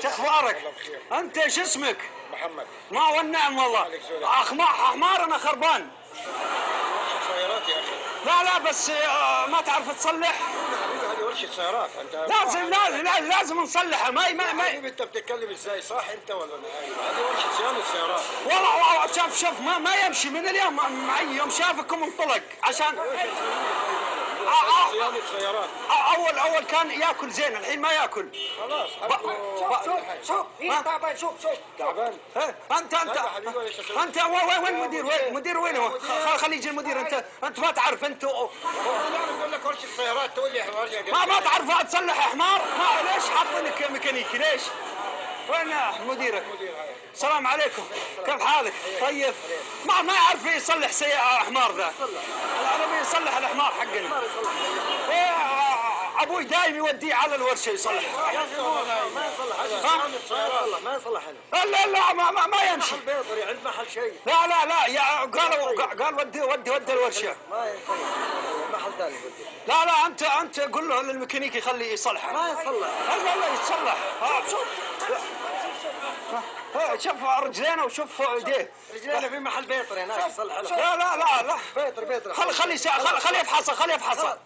شو اخبارك؟ والله بخير. انت شو اسمك؟ محمد. ما والنعم والله. عليك زول. حمار انا خربان. ورشة سيارات يا اخي. لا بس ما تعرف تصلح؟ حبيبي هذه ورشة سيارات انت. لازم نصلحها. ما حبيبي انت بتتكلم ازاي؟ صح انت ولا هذه ورشة صيانة سيارات. والله شوف ما يمشي من اليوم معي. يوم شافكم انطلق عشان صيانة سيارات. اول كان ياكل زين، الحين ما ياكل. خلاص شوف هي تعبان. شوف تعبان. انت وين المدير وين هو؟ خلي يجي المدير. انت ما تعرف انت انا اقول لك ورشة سيارات تقول لي ما تعرف تصلح حمار. ما ليش حاطينك ميكانيكي ليش؟ وين مديرك؟ السلام عليكم، كيف حالك؟ طيب ما يعرف يصلح حمار ذا. انا بيصلح الحمار حقنا. ابوي دايم يوديه على الورشه يصلح. يا اخي ما يصلح هذا صيانة سيارات. ما يصلح هنا. لا ما يمشي. محل بيطري عند محل شيء. لا يا قال ودي الورشه. ما يصلح محل ثاني ودي. لا انت قول له للميكانيكي يخليه يصلحها. ما يصلح. لا يتصلح. شوف رجلينه وشوف يديه. رجلينا في محل بيطري هناك يصلح له. لا بيطري. خليه يفحصه. خليه يفحصه.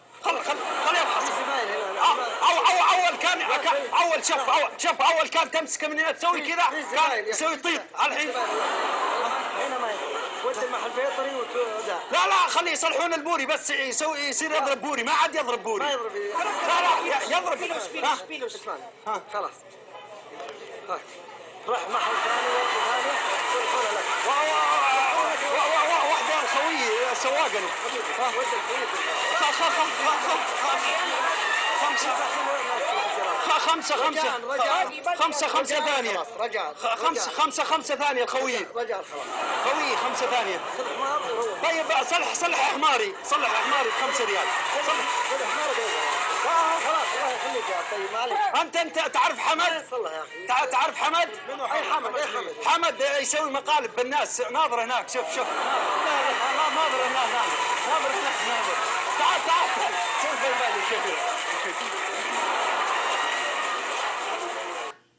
اول كان تمسكه من هنا تسوي كذا كان يسوي طيط. الحين هنا ما ودي المحل بيطري وتودع. لا خليه يصلحون البوري بس يصير يضرب بوري. ما عاد يضرب بوري. ما يضرب. لا يضرب. بيلوس. خلاص روح محل ثاني ورشة ثانية. واحدة الخوي سواقني. خمسة ثانية. خمسة ثانية الخوي. خوي 5 ثانية. طيب صلح حماري. صلح حماري ب5 ريال. خلاص الله يخليك يا طيب معلش. انت تعرف حمد؟ صلح يا اخي. تعرف حمد؟ منو حمد؟ حمد يسوي مقالب بالناس. ناظر هناك. شوف ناظر هناك. تعال شوف بالي كيف.